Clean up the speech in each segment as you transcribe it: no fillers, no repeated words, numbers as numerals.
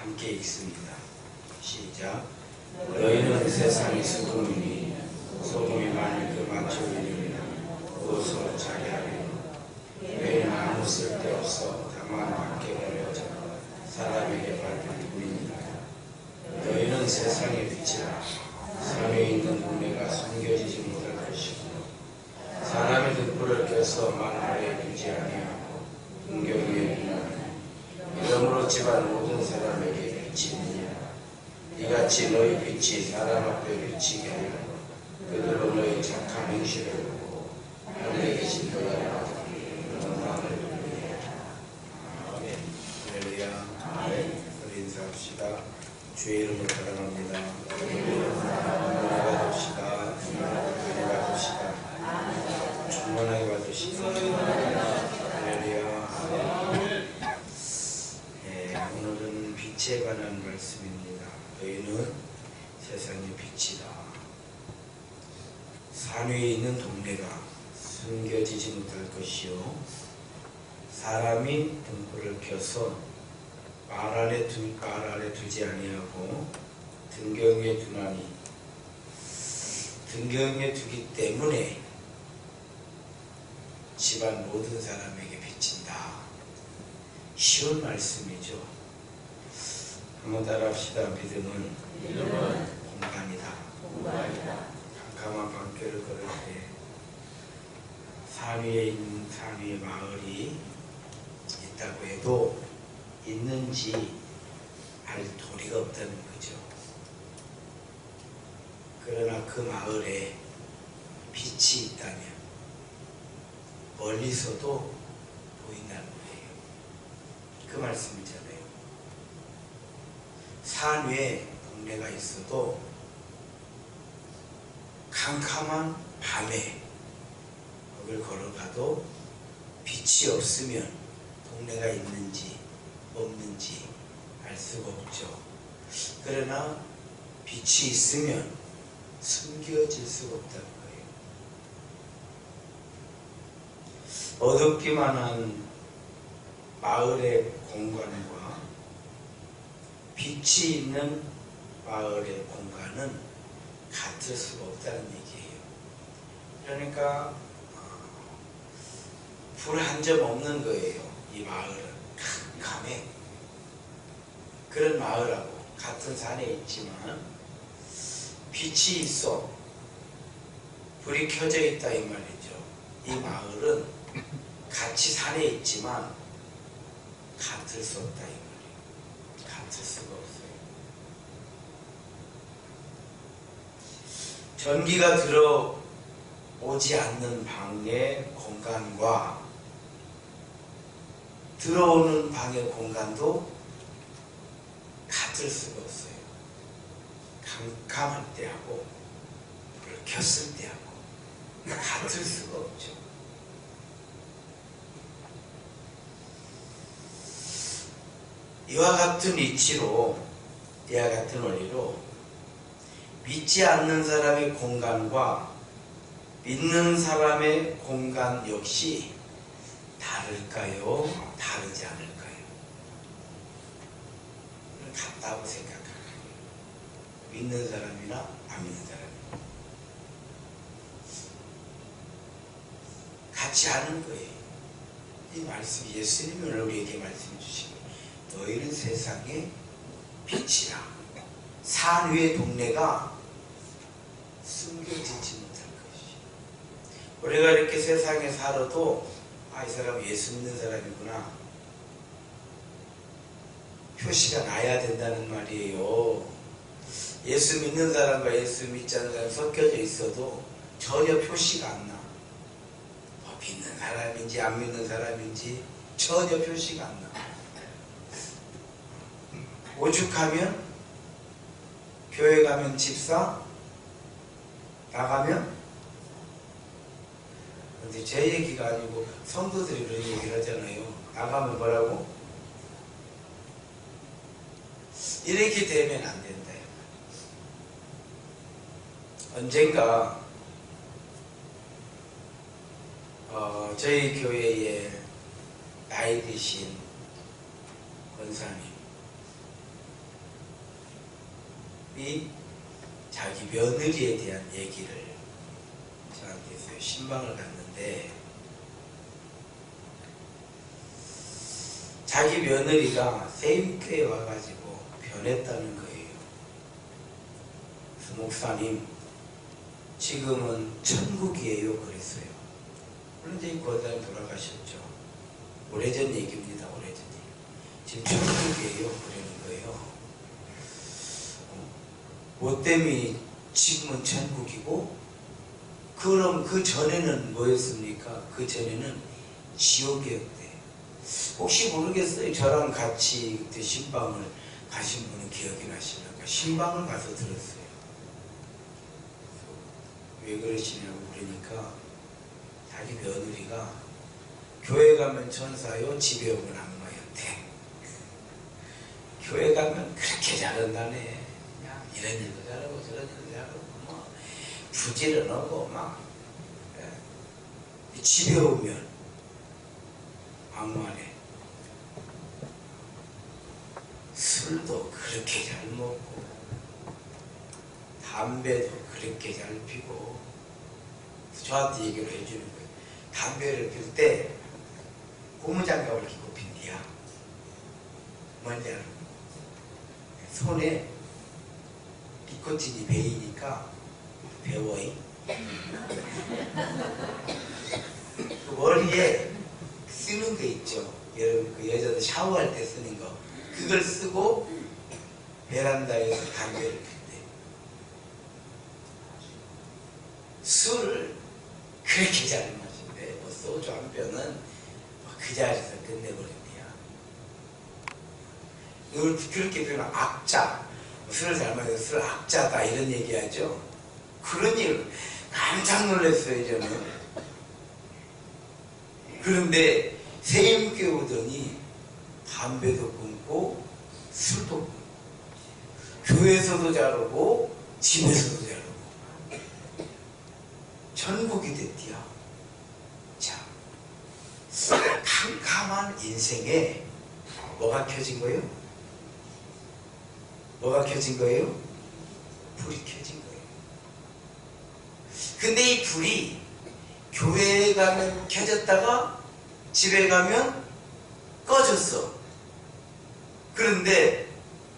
함께 읽습니다. 시작. 너희는 세상의 소금이니 소금이 만일 그 맛을 잃으면 무엇으로 차게 하리요. 너희는 아무 쓸데없어 다만 밖에 버려져 사람에게 밟힐 뿐이니라. 너희는 세상의 빛이라. 산에 있는 동네가 숨겨지지 못할 것이고 사람의 등불을 껴서 만 아래에 두지 아니하고 등경 위에 두나니 이러므로 집안 모든 사람에게 빛이 있느니라. 이같이 너희 빛이 사람 앞에 비치게 하여 그들로 너희 착한 행실을 보고 하늘에 계신 너희 아버지께 영광을 돌리게 아멘. 할렐루야. 우리 인사합시다. 주의 이름으로 사랑합니다. 은혜가 됩시다. 은혜가 됩시다. 충만하게 받으시다. 할렐루야. 오늘은 빛에 관한 말씀입니다. 너희는 세상의 빛이다. 산 위에 있는 동네가 숨겨지지 못할 것이요 사람이 등불을 켜서 말 아래 두지 아니하고 등경 위에 두나니 등경 위에 두기 때문에 집안 모든 사람에게 비친다. 쉬운 말씀이죠. 한번 따라합시다. 믿음은 공간이다. 캄캄한 밤길을 걸을 때 산 위에 마을이 있다고 해도 있는지 알 도리가 없다는 거죠. 그러나 그 마을에 빛이 있다면 멀리서도 보인다는 거예요. 그 말씀이잖아요. 산 위에 동네가 있어도 캄캄한 밤에 거길 걸어가도 빛이 없으면 동네가 있는지 없는지 알 수가 없죠. 그러나 빛이 있으면 숨겨질 수가 없다는 거예요. 어둡기만 한 마을의 공간과 빛이 있는 마을의 공간은 같을 수가 없다는 얘기예요. 그러니까 불 한 점 없는 거예요. 이 마을은 캄캄해. 그런 마을하고 같은 산에 있지만 빛이 있어 불이 켜져 있다 이 말이죠. 이 마을은 같이 산에 있지만 같을 수 없다 이 말이에요. 같을 수가 없어요. 전기가 들어오지 않는 방의 공간과 들어오는 방의 공간도 같을 수가 없어요. 캄캄할 때하고 불을 켰을 때하고 같을 수가 없죠. 이와 같은 이치로, 이와 같은 원리로 믿지 않는 사람의 공간과 믿는 사람의 공간 역시 다를까요? 다르지 않을까요? 같다고 생각하나요? 믿는 사람이나 안 믿는 사람이나 같지 않은 거예요. 이 말씀, 예수님이 우리에게 말씀해 주시고 너희는 세상의 빛이라. 산 위의 동네가 숨겨지지 못할 것이. 우리가 이렇게 세상에 살아도 이 사람 예수 믿는 사람이구나 표시가 나야 된다는 말이에요. 예수 믿는 사람과 예수 믿지 않는 사람 섞여져 있어도 전혀 표시가 안 나. 믿는 사람인지 안 믿는 사람인지 전혀 표시가 안 나. 오죽하면 교회 가면 집사, 나가면, 근데 제 얘기가 아니고 성도들이 그런 얘기를 하잖아요. 나가면 뭐라고? 이렇게 되면 안 된다. 언젠가 저희 교회에 나이 드신 권사님, 자기 며느리에 대한 얘기를 저한테 했어요. 신방을 갔는데 자기 며느리가 세임교회에 와가지고 변했다는 거예요. 그래서 목사님, 지금은 천국이에요 그랬어요. 물론 이제 고아다님 돌아가셨죠. 오래전 얘기입니다. 오래전 얘기. 지금 천국이에요 그러는 거예요. 뭐 때문에 지금은 천국이고, 그럼 그 전에는 뭐였습니까? 그 전에는 지옥이었대. 혹시 모르겠어요. 저랑 같이 그때 신방을 가신 분은 기억이 나시는가? 신방을 가서 들었어요. 왜 그러시냐고 그러니까 자기 며느리가 교회 가면 천사요, 집에 오면 악마였대. 교회 가면 그렇게 잘한다네. 이런 일도 잘하고 저런 일도 잘하고 뭐 부지런하고 막. 집에 오면 악마네. 술도 그렇게 잘 먹고 담배도 그렇게 잘 피고. 저한테 얘기를 해주는 거예요. 담배를 필 때 고무장갑을 끼고 핀디야. 뭔지 알아? 손에 니코틴이 배이니까 배워이. 그 머리에 쓰는 거 있죠. 여러분 그 여자들 샤워할 때 쓰는 거. 그걸 쓰고 베란다에서 담배를 핀대. 술을 그렇게 잘 마신대. 뭐 소주 한 병은 그 자리에서 끝내버린대야. 이걸 그렇게 표현하면 악자. 술을 잘 마셔서 술 악자다 이런 얘기하죠. 그런 일 깜짝 놀랐어요 저는. 그런데 세임교회 오더니 담배도 끊고 술도 끊고 교회에서도 잘하고 집에서도 잘하고 천국이 됐디야. 자, 캄캄한 인생에 뭐가 켜진 거예요? 뭐가 켜진 거예요? 불이 켜진 거예요. 근데 이 불이 교회에 가면 켜졌다가 집에 가면 꺼졌어. 그런데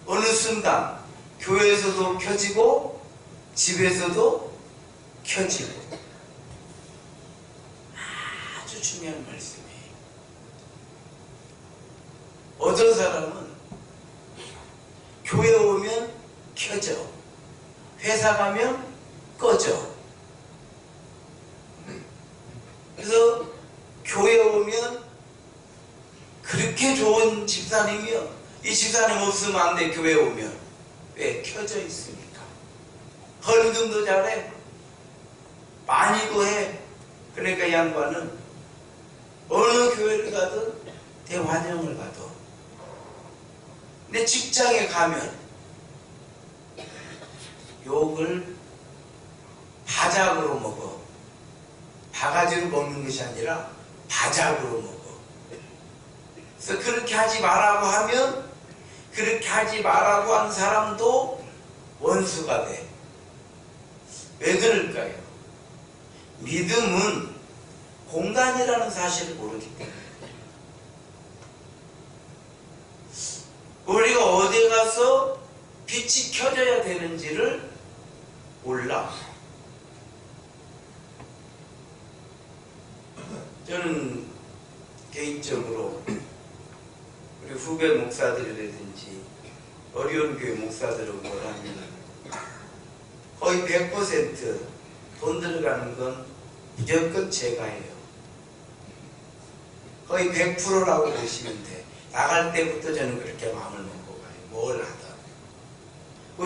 어느 순간 교회에서도 켜지고 집에서도 켜지고. 아주 중요한 말씀이에요. 어떤 사람은 교회 오면 켜져, 회사 가면 꺼져. 그래서 교회 오면 그렇게 좋은 집사님이요, 이 집사님 없으면 안 돼. 교회 오면 왜? 켜져 있으니까. 헌금도 잘해, 많이도 해. 그러니까 이 양반은 어느 교회를 가든 대환영을 가도. 근데 직장에 가면 욕을 바작으로 먹어. 바가지로 먹는 것이 아니라 바작으로 먹어. 그래서 그렇게 하지 말라고 하면 그렇게 하지 말라고 한 사람도 원수가 돼. 왜 그럴까요? 믿음은 공간이라는 사실을 모르기 때문에. 우리가 어디 가서 빛이 켜져야 되는지를 몰라. 저는 개인적으로 우리 후배 목사들이라든지 어려운 교회 목사들은 뭐라면 거의 100% 돈 들어가는 건 무조건 제가 해요. 거의 100%라고 보시면 돼. 나갈 때부터 저는 그렇게 마음을 먹고 가요. 뭘 하든.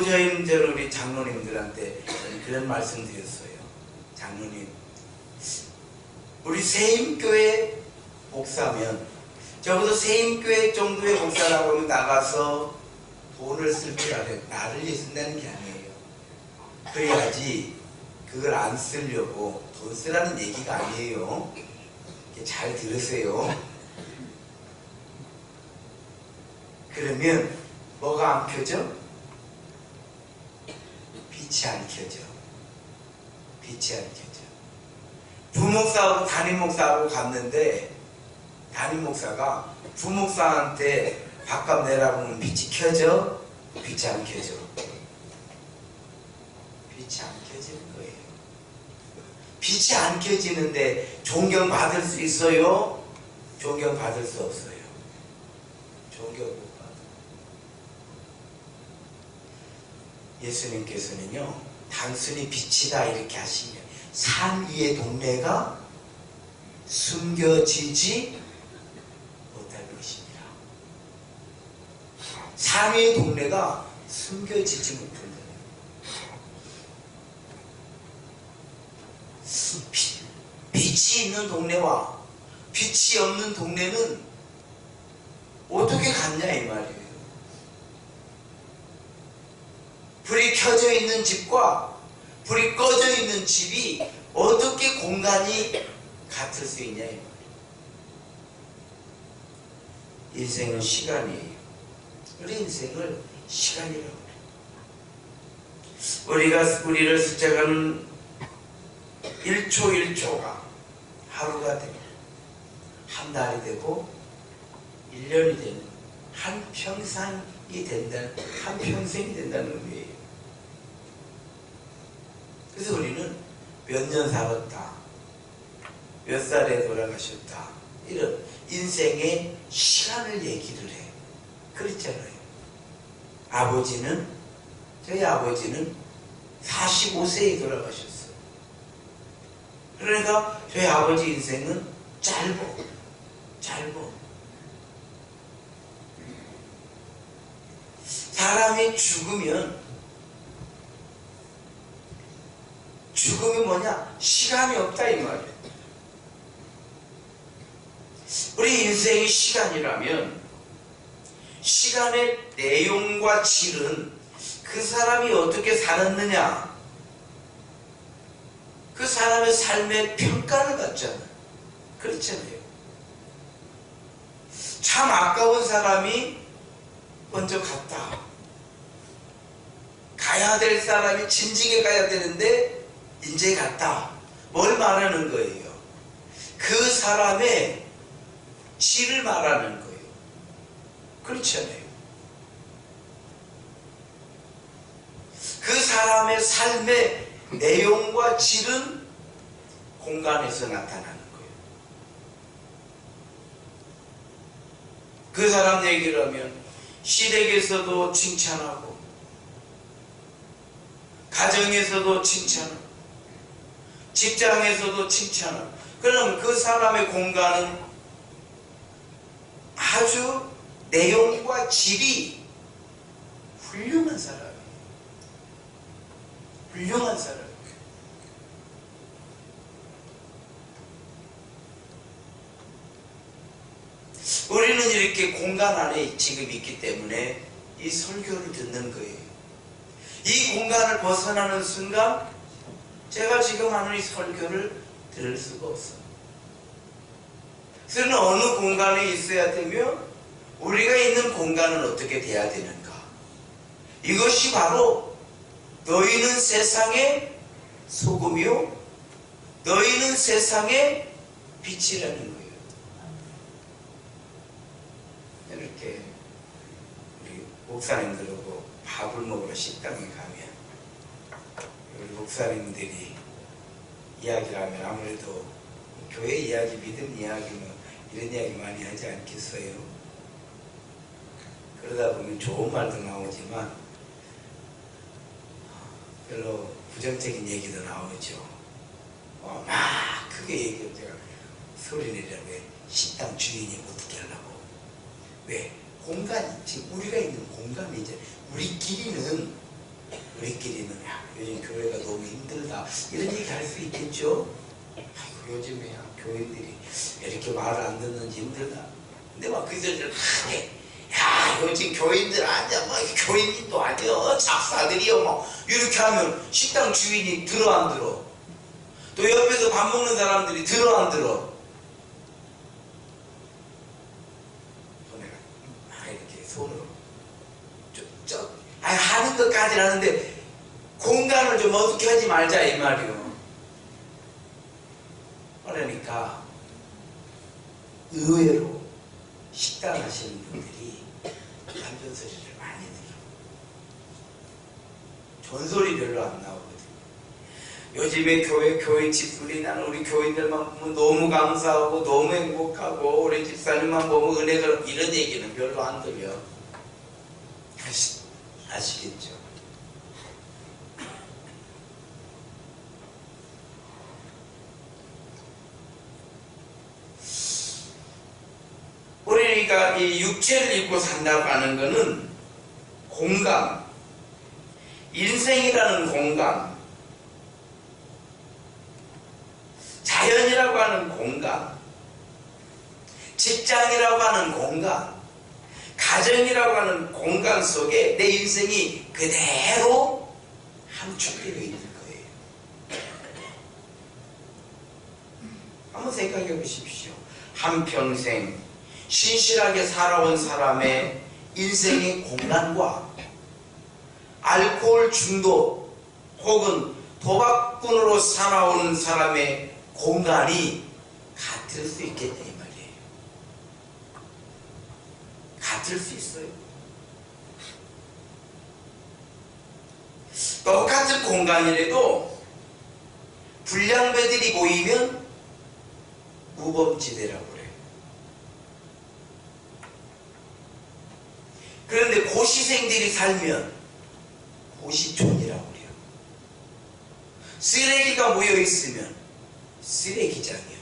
저는 우리 장로님들한테 그런 말씀 드렸어요. 장로님, 우리 세임교회 목사면, 적어도 세임교회 정도의 목사라고 하면 나가서 돈을 쓸 줄 알아요. 나를 위해 쓴다는 게 아니에요. 그래야지. 그걸 안 쓰려고 돈 쓰라는 얘기가 아니에요. 잘 들으세요. 그러면 뭐가 안 켜져? 빛이 안 켜져. 빛이 안 켜져. 부목사하고 담임목사하고 갔는데 담임 목사가 부목사한테 밥값 내라고 하면 빛이 켜져? 빛이 안 켜져. 빛이 안 켜지는 거예요. 빛이 안 켜지는데 존경받을 수 있어요? 존경받을 수 없어요. 존경 못 받아요. 예수님께서는요, 단순히 빛이다 이렇게 하시면 산 위의 동네가 숨겨지지 못할 것입니다. 산 위의 동네가 숨겨지지 못한다. 빛이 있는 동네와 빛이 없는 동네는 어떻게 같냐 이 말이에요. 불이 켜져 있는 집과 불이 꺼져 있는 집이 어떻게 공간이 같을 수 있냐 이 말이에요. 인생은 시간이에요. 우리 인생을 시간이라고 그래요. 우리를 숫자가는 1초 1초가 하루가 되고 한 달이 되고 1년이 되는 한 평생이 된다는 의미예요. 그래서 우리는 몇 년 살았다, 몇 살에 돌아가셨다, 이런 인생의 시간을 얘기를 해. 그렇잖아요. 저희 아버지는 45세에 돌아가셨어요. 그러니까 저희 아버지 인생은 짧어. 사람이 죽으면 뭐냐? 시간이 없다 이 말이에요. 우리 인생이 시간이라면 시간의 내용과 질은 그 사람이 어떻게 살았느냐, 그 사람의 삶의 평가를 받잖아요. 그렇잖아요. 참 아까운 사람이 먼저 갔다. 가야 될 사람이 진지게 가야 되는데 이제 갔다. 뭘 말하는 거예요? 그 사람의 질을 말하는 거예요. 그렇잖아요. 그 사람의 삶의 내용과 질은 공간에서 나타나는 거예요. 그 사람 얘기를 하면 시댁에서도 칭찬하고 가정에서도 칭찬하고 직장에서도 칭찬하고, 그럼 그 사람의 공간은 아주 내용과 질이 훌륭한 사람이에요. 훌륭한 사람. 우리는 이렇게 공간 안에 지금 있기 때문에 이 설교를 듣는 거예요. 이 공간을 벗어나는 순간 제가 지금 하는 이 설교를 들을 수가 없어요. 그래서 어느 공간에 있어야 되며 우리가 있는 공간은 어떻게 돼야 되는가? 이것이 바로 너희는 세상의 소금이요 너희는 세상의 빛이라는 거예요. 이렇게 우리 목사님들하고 밥을 먹으러 식당에 가면 우리 목사님들이 이야기를 하면 아무래도 교회 이야기, 믿음 이야기 이런 이야기 많이 하지 않겠어요? 그러다 보면 좋은 말도 나오지만 별로 부정적인 얘기도 나오죠. 막 크게 얘기하면 제가 소리 내려고 왜 식당 주인이 어떻게 하려고. 왜? 공간이, 지금 우리가 있는 공간이 이제 우리끼리는 야, 요즘 교회가 너무 힘들다 이런 얘기 할 수 있겠죠. 아이고 요즘에 교인들이 왜 이렇게 말을 안 듣는지 힘들다. 근데 막 그 소리를 하게, 야 요즘 교인들 아니야, 뭐 교인도 아니야, 작사들이요, 뭐 이렇게 하면 식당 주인이 들어 안 들어? 또 옆에서 밥 먹는 사람들이 들어 안 들어? 이렇게 손으로 하는 것까지는 하는데 공간을 좀 어둡게 하지 말자 이 말이요. 그러니까 의외로 식당 하시는 분들이 잔존소리를 많이 들어. 존소리 별로 안 나오거든요. 요즘에 교회 집들이 나는 우리 교인들만 보면 너무 감사하고 너무 행복하고 우리 집사님만 보면 은혜가 이런 얘기는 별로 안 들려. 아시겠죠? 우리가 이 육체를 입고 산다고 하는 것은 공간, 인생이라는 공간, 자연이라고 하는 공간, 직장이라고 하는 공간, 가정이라고 하는 공간 속에 내 인생이 그대로 함축되어 있는 거예요. 한번 생각해 보십시오. 한평생 신실하게 살아온 사람의 인생의 공간과 알코올 중독 혹은 도박꾼으로 살아오는 사람의 공간이 같을 수 있겠냐 이 말이에요. 같을 수 있어요. 똑같은 공간이라도 불량배들이 모이면 무법지대라고 그래요. 그런데 고시생들이 살면 고시촌이라고 그래요. 쓰레기가 모여있으면 쓰레기장이에요.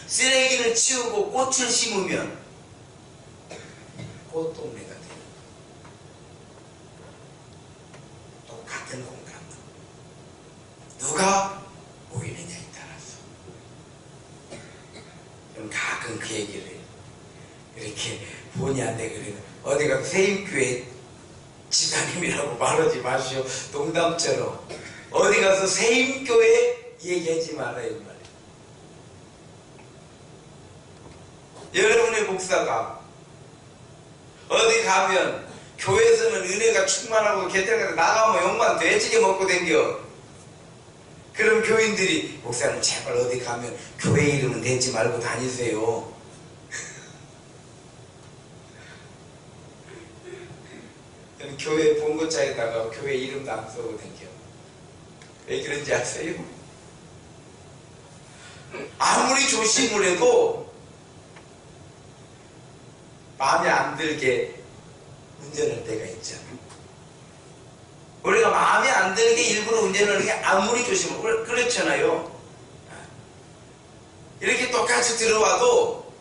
쓰레기를 치우고 꽃을 심으면 꽃동네가 돼요. 똑같은 공간. 누가 모이느냐에 따라서. 좀 가끔 그 얘기를 이렇게 본의 안 되게 그래요. 어디가 세임교회 지사님이라고 말하지 마시오. 농담처럼. 어디 가서 세임교회 얘기하지 말아요. 말이에요. 여러분의 목사가 어디 가면 교회에서는 은혜가 충만하고 개척해서 나가면 욕만 돼지게 먹고 댕겨. 그럼 교인들이 목사님 제발 어디 가면 교회 이름은 대지 말고 다니세요. 교회 본고차에다가 교회 이름도 안 써고 댕겨. 왜 그런지 아세요? 아무리 조심을 해도 마음에 안 들게 운전할 때가 있잖아. 우리가 마음에 안 들게 일부러 운전하는 게 아무리 조심을 그렇잖아요. 이렇게 똑같이 들어와도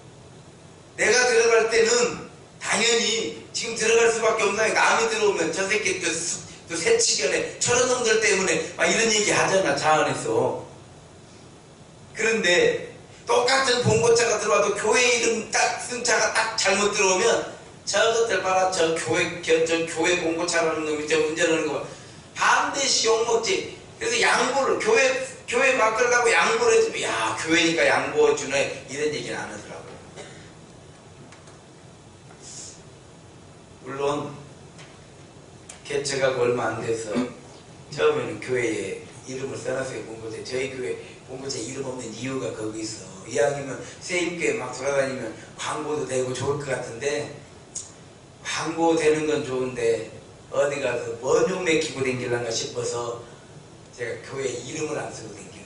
내가 들어갈 때는 당연히 지금 들어갈 수밖에 없는 남이 들어오면 저 새끼 또 새치견에 저런 놈들 때문에 막 이런 얘기 하잖아. 차 안에서. 그런데 똑같은 봉고차가 들어와도 교회 이름 딱 쓴 차가 딱 잘못 들어오면 저것들 봐라 저 교회 봉고차라는 놈이 저 운전하는 거 반드시 욕먹지. 그래서 양보를 교회 바꾸려고 양보를 해주면 야 교회니까 양보해주네 이런 얘기는 안 하더라고요. 물론 개척하고 얼마 안 돼서 처음에는 교회에 이름을 써놨어요. 봉고차. 저희 교회 봉고차 이름 없는 이유가 거기 있어. 이왕이면 세입교회 막 돌아다니면 광고도 되고 좋을 것 같은데 광고 되는 건 좋은데 어디 가서 뭐좀 맥히고 댕길란가 싶어서 제가 교회 이름을 안 쓰고 댕겨요.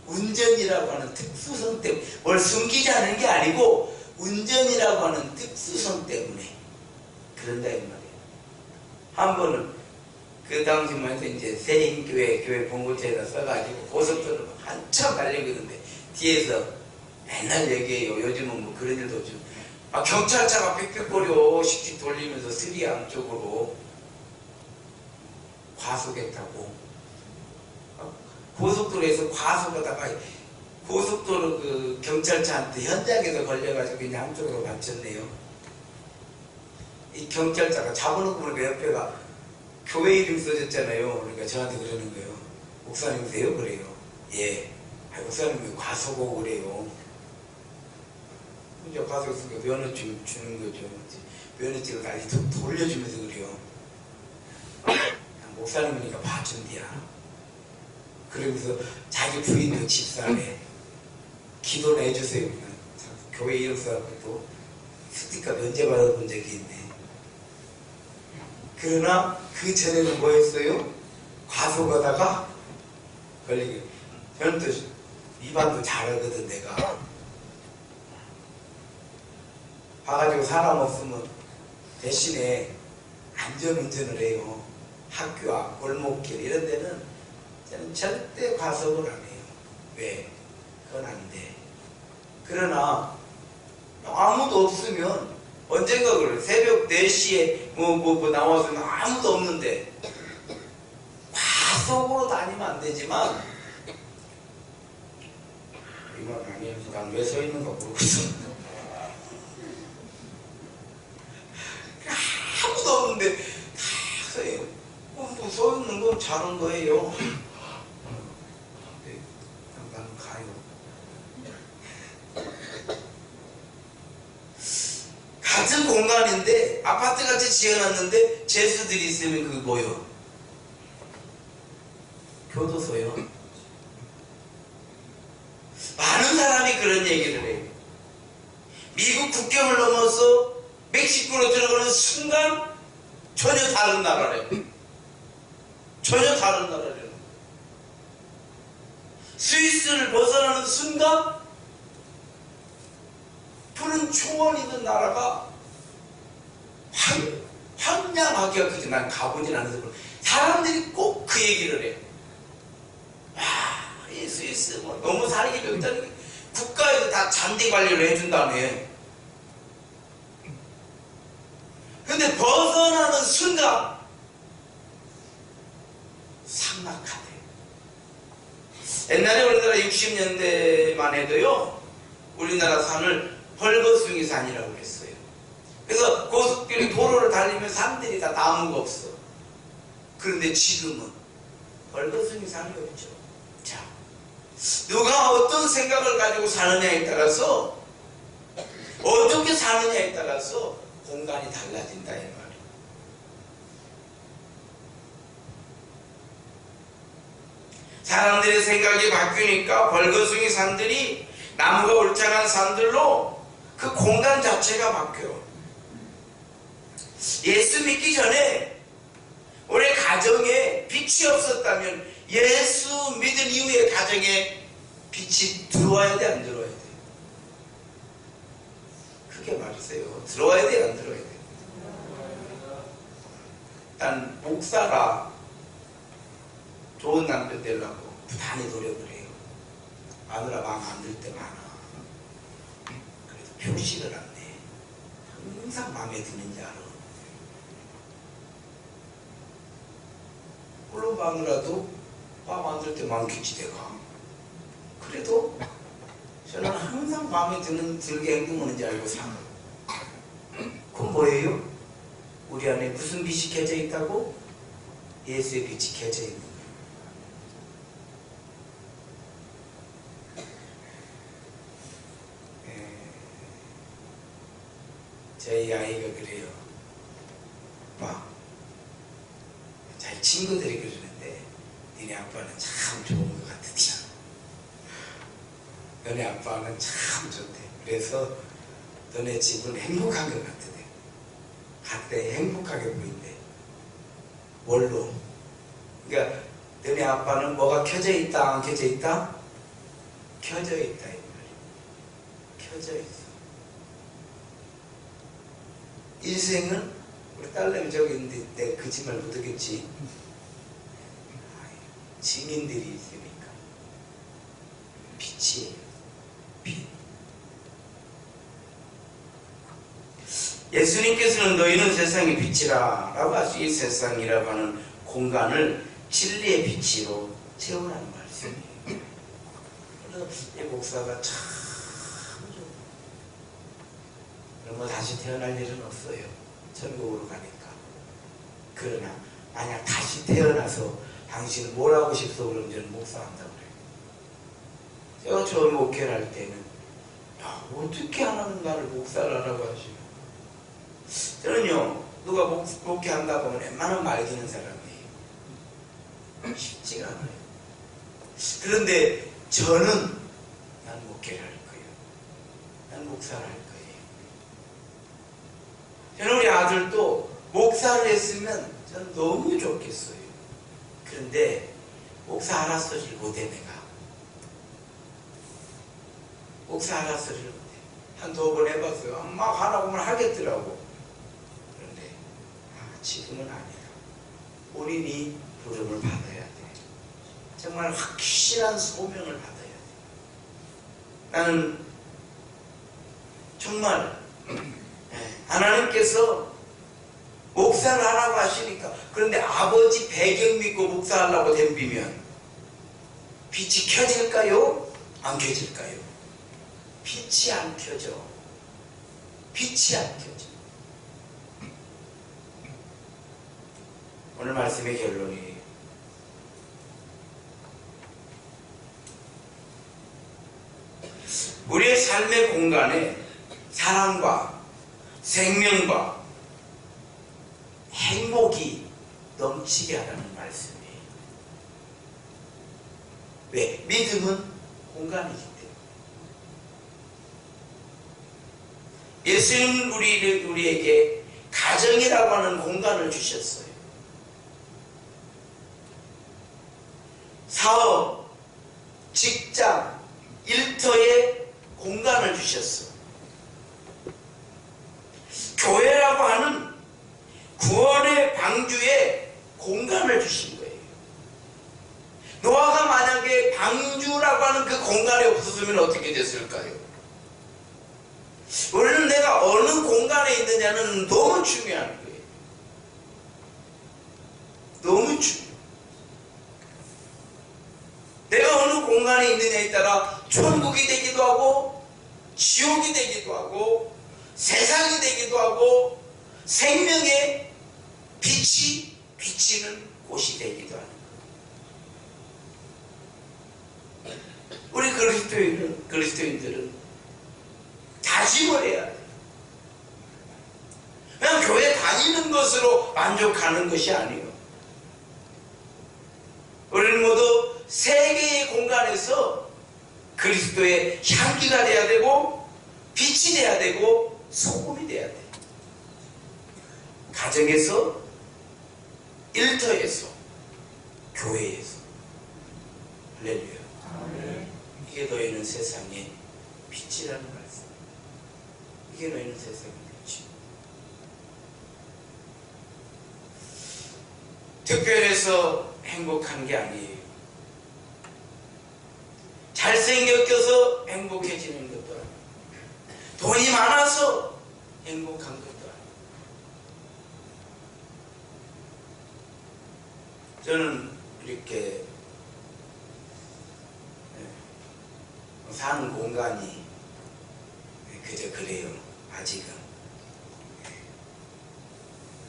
운전이라고 하는 특수성 때문에 뭘 숨기자는 게 아니고 운전이라고 하는 특수성 때문에 그런다 이 말이에요. 한 번은 그 당시만 해도 이제 세인교회 봉고차에다 써가지고 고속도로 한참 달리는데 뒤에서 맨날 얘기해요. 요즘은 뭐 그런 일도 좀 경찰차가 빽빽거려 씩씩 돌리면서 스리암 쪽으로 과속했다고. 고속도로에서 과속하다가 고속도로 그 경찰차한테 현장에서 걸려가지고 그냥 한쪽으로 맞췄네요. 이 경찰차가 잡아놓고 보니까 옆에가 교회 이름 써졌잖아요. 그러니까 저한테 그러는 거예요. 목사님이세요? 그래요. 예. 목사님이 과속 오고 그래요. 이제 과속 있으니까 면허증 주는 거죠. 면허증을 다시 돌려주면서 그래요. 목사님이니까 봐준디야. 그러면서 자기 부인도 집사래. 기도를 해주세요. 그냥 교회 이름 써갖고 스티커 면제받아본 적이 있네. 그러나 그 전에는 뭐였어요? 과속하다가 걸리게. 저는 또 위반도 잘하거든. 내가 봐가지고 사람 없으면 대신에 안전운전을 해요. 학교 앞 골목길 이런 데는 저는 절대 과속을 안 해요. 왜? 그건 안 돼. 그러나 아무도 없으면 언젠가 그래. 새벽 4시에 뭐 나와서 아무도 없는데 과속으로 다니면 안 되지만, 이 말 아니에요. 난 왜 서 있는가 모르겠어. 아무도 없는데 다 서요. 뭐 서 있는 건 잘한 거예요. 네, 나는 가요. 같은 공간인데 아파트같이 지어놨는데 재수들이 있으면 그게 뭐요? 교도소요. 많은 사람이 그런 얘기를 해요. 미국 국경을 넘어서 멕시코로 들어가는 순간 전혀 다른 나라래요. 전혀 다른 나라래요. 스위스를 벗어나는 순간 푸른 초원이던 나라가 황량하기가 그지. 난 가보진 않아서 그래. 사람들이 꼭 그 얘기를 해요. 와, 이 스위스 뭐 너무 살기 좋다니 국가에서 다 잔디 관리를 해준다며. 근데 벗어나는 순간 삭막하대. 옛날에 우리나라 60년대만 해도요, 우리나라 산을 벌거숭이 산이라고 그랬어요. 그래서 고속길 도로를 달리면 산들이 다 나무가 없어. 그런데 지금은 벌거숭이 산이 없죠. 자, 누가 어떤 생각을 가지고 사느냐에 따라서, 어떻게 사느냐에 따라서 공간이 달라진다 이 말이에요. 사람들의 생각이 바뀌니까 벌거숭이 산들이 나무가 울창한 산들로 그 공간 자체가 바뀌어요. 예수 믿기 전에 우리 가정에 빛이 없었다면 예수 믿은 이후에 가정에 빛이 들어와야 돼, 안 들어와야 돼? 크게 말하세요. 들어와야 돼, 안 들어와야 돼? 난 목사가 좋은 남편 되려고 부단히 노력을 해요. 마누라 마음 안 들 때 많아. 그래서 표시를 안 내. 항상 마음에 드는지 알아. 물론 마누라도 마음 안 들 때 많겠지 내가. 그래도 저는 항상 마음에 들게 행동하는지 알고 살아. 그건 뭐예요? 우리 안에 무슨 빛이 켜져 있다고? 예수의 빛이 켜져 있는 거예요. 저희 아이가 그래요. 자기 친구들이 그러는데 너네 아빠는 참 좋은 것 같으냐. 너네 아빠는 참 좋대. 그래서 너네 집은 행복한 것 같으대. 갔대 행복하게 보인대. 뭘로? 그러니까 너네 아빠는 뭐가 켜져 있다 안 켜져 있다? 켜져 있다 이 말이야. 켜져 있어. 인생은 우리 딸내미 저기 있는데 내가 거짓말 못하겠지. 증인들이 있으니까 빛이에요. 빛. 예수님께서는 너희는 세상의 빛이라 라고 하시고 이 세상이라고 하는 공간을 진리의 빛으로 채우라는 말씀이에요. 그래서 이 목사가 참 좋아요. 그럼 뭐 다시 태어날 일은 없어요. 천국으로 가니까. 그러나 만약 다시 태어나서 당신은 뭘 하고 싶소? 그러면 저는 목사한다고 그래요. 제가 처음 목회를 할 때는 야, 어떻게 하나는 나를 목사를 하라고 하시오. 저는요, 누가 목회한다고 하면 웬만하면 말 듣는 사람이에요. 쉽지가 않아요. 그런데 저는 난 목회를 할 거예요. 난 목사를 할 거예요. 저는 우리 아들도 목사를 했으면 저는 너무 좋겠어요. 그런데 목사 알아서질 못해. 내가 목사 알아서질 못해. 한두 번 해봤어요. 막 하라고 하면 하겠더라고. 그런데 지금은 아니다. 본인이 부름을 받아야 돼. 정말 확실한 소명을 받아야 돼. 나는 정말 하나님께서 목사를 하라고 하시니까, 그런데 아버지 배경 믿고 목사하려고 덤비면 빛이 켜질까요? 안 켜질까요? 빛이 안 켜져. 빛이 안 켜져. 오늘 말씀의 결론이 우리의 삶의 공간에 사랑과 생명과 행복이 넘치게 하라는 말씀이에요. 왜? 믿음은 공간이기 때문에. 예수님 우리에게 가정이라고 하는 공간을 주셨어요. 사업, 직장, 일터에 공간을 주셨어. 교회라고 하는 구원의 방주에 공간을 주신 거예요. 노아가 만약에 방주라고 하는 그 공간에 없었으면 어떻게 됐을까요? 우리는 내가 어느 공간에 있느냐는 너무 중요한 거예요. 너무 중요해요. 내가 어느 공간에 있느냐에 따라 천국이 되기도 하고 지옥이 되기도 하고 세상이 되기도 하고 생명의 빛이 비치는 곳이 되기도 하는 거예요. 우리 그리스도인들은 다짐을 해야 돼요. 그냥 교회 다니는 것으로 만족하는 것이 아니에요. 우리는 모두 세계의 공간에서 그리스도의 향기가 돼야 되고 빛이 돼야 되고 소금이 돼야 돼. 가정에서, 일터에서, 교회에서. 할렐루야. 이게 너희는 세상의 빛이라는 말씀. 이게 너희는 세상의 빛이. 특별해서 행복한 게 아니에요. 잘생겨서 행복해지는 것도 아니에요. 돈이 많아서 행복한 것도 아니에요. 저는 이렇게 사는 공간이 그저 그래요. 아직은.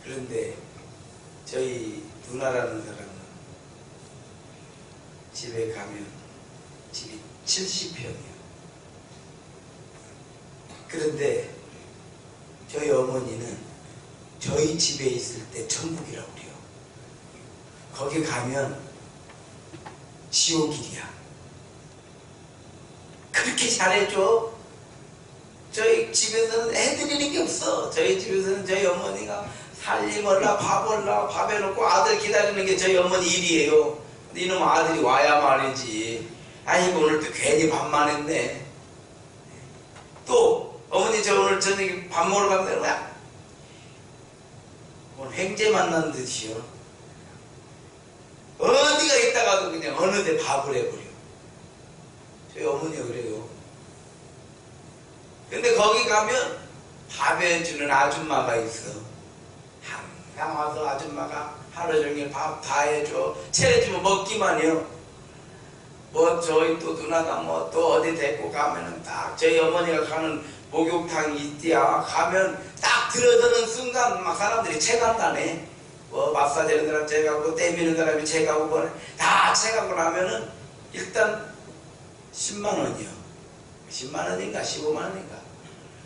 그런데 저희 누나라는 사람은 집에 가면 집이 70평이에요. 그런데 저희 어머니는 저희 집에 있을 때 천국이라고 그래요. 거기 가면 지옥이야. 그렇게 잘해줘. 저희 집에서는 해드리는 게 없어. 저희 집에서는 저희 어머니가 살림을라 밥을라 밥 해놓고 아들 기다리는 게 저희 어머니 일이에요. 근데 이놈 아들이 와야 말이지. 아이고 오늘 또 괜히 밥만 했네. 또 어머니 저 오늘 저녁에 밥 먹으러 간다는 거야. 오늘 횡재 만난 듯이요. 어디가 있다가도 그냥 어느 데 밥을 해버려. 저희 어머니가 그래요. 근데 거기 가면 밥 해주는 아줌마가 있어. 항상 와서 아줌마가 하루 종일 밥 다 해줘. 차려주면 먹기만 해요. 뭐 저희 또 누나가 뭐 또 어디 데리고 가면은 딱 저희 어머니가 가는 목욕탕이 있디야. 가면 딱 들어드는 순간 막 사람들이 채간다네. 뭐 마사지하는 사람 채가고 떼미는 사람이 채가고 다 채가고 나면은 일단 10만원이요. 10만원인가 15만원인가.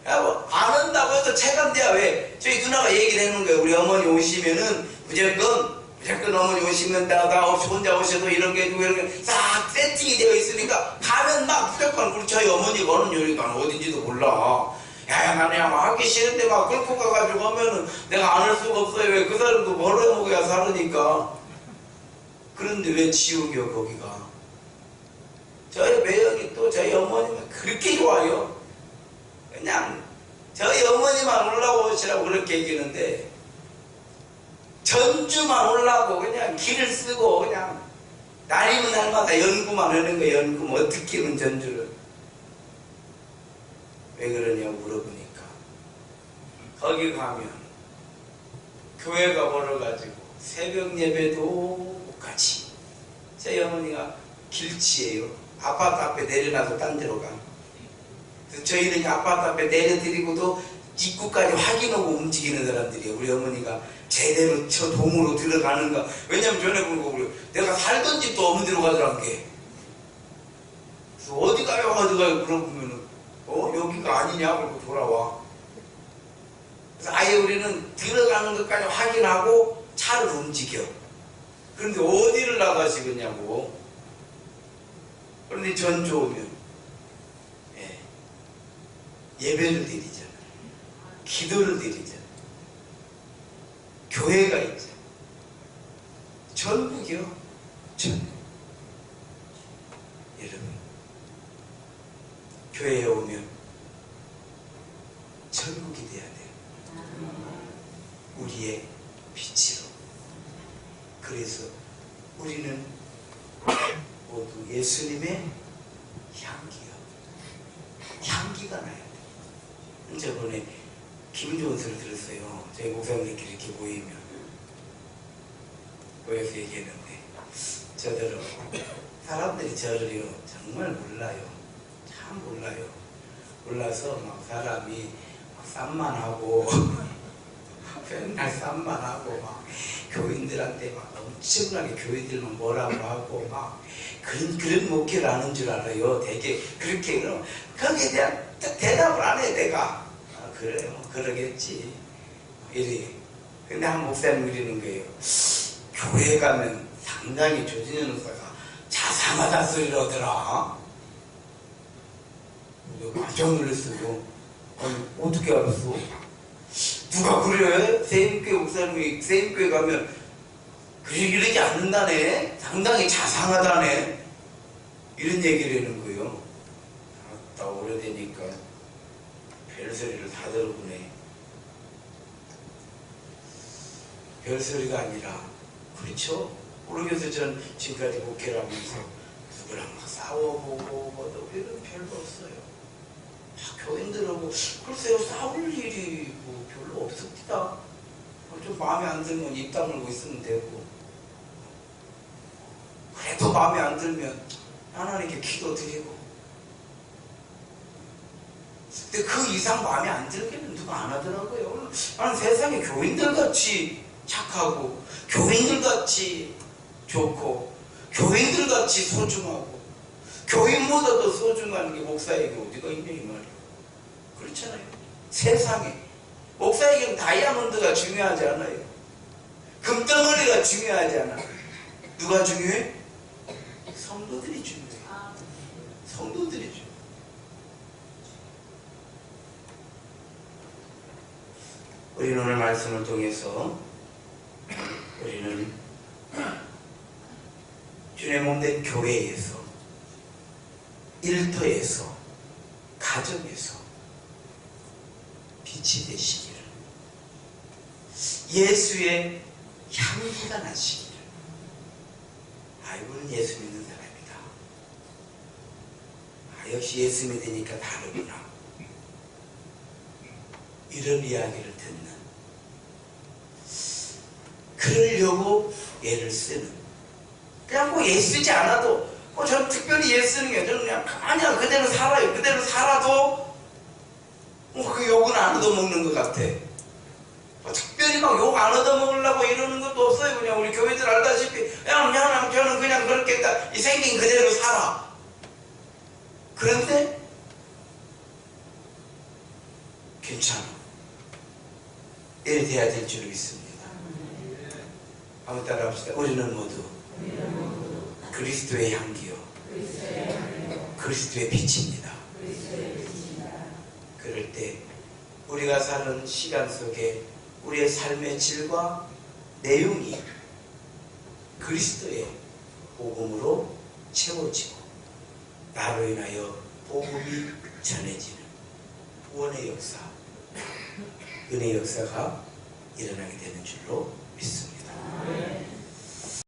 야, 뭐 안 한다고 해서 채간대야. 왜? 저희 누나가 얘기를 해놓은 거예요. 우리 어머니 오시면은 무조건 무조건 어머니 오시면 나 없이 혼자 오셔도 이런 게 이런 게 싹 세팅이 되어 있으니까 가면 막 무조건 우리 저희 어머니가 어느 요리가 어딘지도 몰라. 야, 나는 막 하기 싫은데 막 끌고 가가지고 하면은 내가 안 할 수가 없어요. 왜 그 사람도 벌어 먹어야 사르니까. 그런데 왜 지옥이요, 거기가? 저희 매형이 또 저희 어머니만 그렇게 좋아요. 그냥 저희 어머니만 올라오시라고 그렇게 얘기하는데 전주만 올라고 그냥 길을 쓰고 그냥 날이면 날마다 연구만 하는 거예요. 연구 어떻게 하면 전주를. 왜 그러냐고 물어보니까 거기 가면 교회가 벌어가지고 새벽 예배도 같이. 저희 어머니가 길치예요. 아파트 앞에 내려놔서 딴 데로 가. 그래서 저희는 아파트 앞에 내려드리고도 입구까지 확인하고 움직이는 사람들이에요. 우리 어머니가 제대로 저 동으로 들어가는가. 왜냐면 전에 보고 내가 살던 집도 없는 데로 가더란 게. 그래서 어디 가요? 어디 가요? 물어보면은 여기가 아니냐? 그러고 돌아와. 그래서 아예 우리는 들어가는 것까지 확인하고 차를 움직여. 그런데 어디를 나가시겠냐고. 그런데 전주 오면 예배를 드리잖아. 기도를 드리잖아. 교회가 있잖아. 전국이요. 전국. 여러분, 교회에 오면 전국이 돼야 돼요. 우리의 빛으로. 그래서 우리는 모두 예수님의 향기요. 향기가 나야 돼. 저번에 김종수를 들었어요. 저희 목사님들끼리 이렇게 모이면 모여서 얘기했는데 저들은 사람들이 저를요 정말 몰라요. 참 몰라요. 몰라서 막 사람이 막 쌈만하고 맨날 쌈만하고 막 교인들한테 막 엄청나게 교인들만 뭐라고 하고 막 그런 목회를 하는 줄 알아요. 되게 그렇게 그럼 거기에 대한 대답을 안 해 내가. 그래요. 그러겠지. 이래. 근데 한 목사님 그러는 거예요. 교회 가면 상당히 조진현 목사가 자상하다 소리를 하더라. 깜짝 놀랐어요. 아니, 어떻게 알았어? 누가 그래? 세임교회 목사님이 세임교회 가면 그러지 않는다네? 상당히 자상하다네? 이런 얘기를 하는 거예요. 다 오래되니까 별소리를 다 들어보네. 별소리가 아니라 그렇죠? 모르겠어요. 전 지금까지 목회를 하면서 누구랑 막 싸워보고 뭐 이런 별로 없어요. 교인들하고 글쎄요 싸울 일이 뭐 별로 없습니다. 좀 마음에 안 들면 입 다물고 있으면 되고 그래도 마음에 안 들면 하나님께 기도 드리고 근데 그 이상 마음에 안 들게는 누가 안 하더라고요. 나는 세상에 교인들같이 착하고 교인들같이 좋고 교인들같이 소중하고 교인보다도 소중한 게 목사에게 어디가 있냐 이 말이에요. 그렇잖아요. 세상에 목사에게는 다이아몬드가 중요하지 않아요. 금덩어리가 중요하지 않아. 누가 중요해? 성도들이 중요해. 성도들이 중요해. 우리는 오늘 말씀을 통해서 우리는 주님의 몸된 교회에서 일터에서 가정에서 빛이 되시기를 예수의 향기가 나시기를 이분은 예수 믿는 사람이다. 역시 예수 믿으니까 다르구나. 이런 이야기를 듣는 그러려고 애를 쓰는 그냥 뭐 애쓰지 않아도 저는 특별히 애쓰는 게 저는 그냥 가만히 그대로 살아요. 그대로 살아도 그 욕은 안 얻어먹는 것 같아. 특별히 막 욕 안 얻어먹으려고 이러는 것도 없어요. 그냥 우리 교회들 알다시피 그냥 저는 그냥 그렇게 이 생긴 그대로 살아. 그런데 괜찮아. 이래 돼야 될 줄 믿습니다. 한번 따라합시다. 우리는 모두 그리스도의 향기요 그리스도의 빛입니다. 그럴 때 우리가 사는 시간 속에 우리의 삶의 질과 내용이 그리스도의 복음으로 채워지고 나로 인하여 복음이 전해지는 구원의 역사, 은혜의 역사가 일어나게 되는 줄로 믿습니다.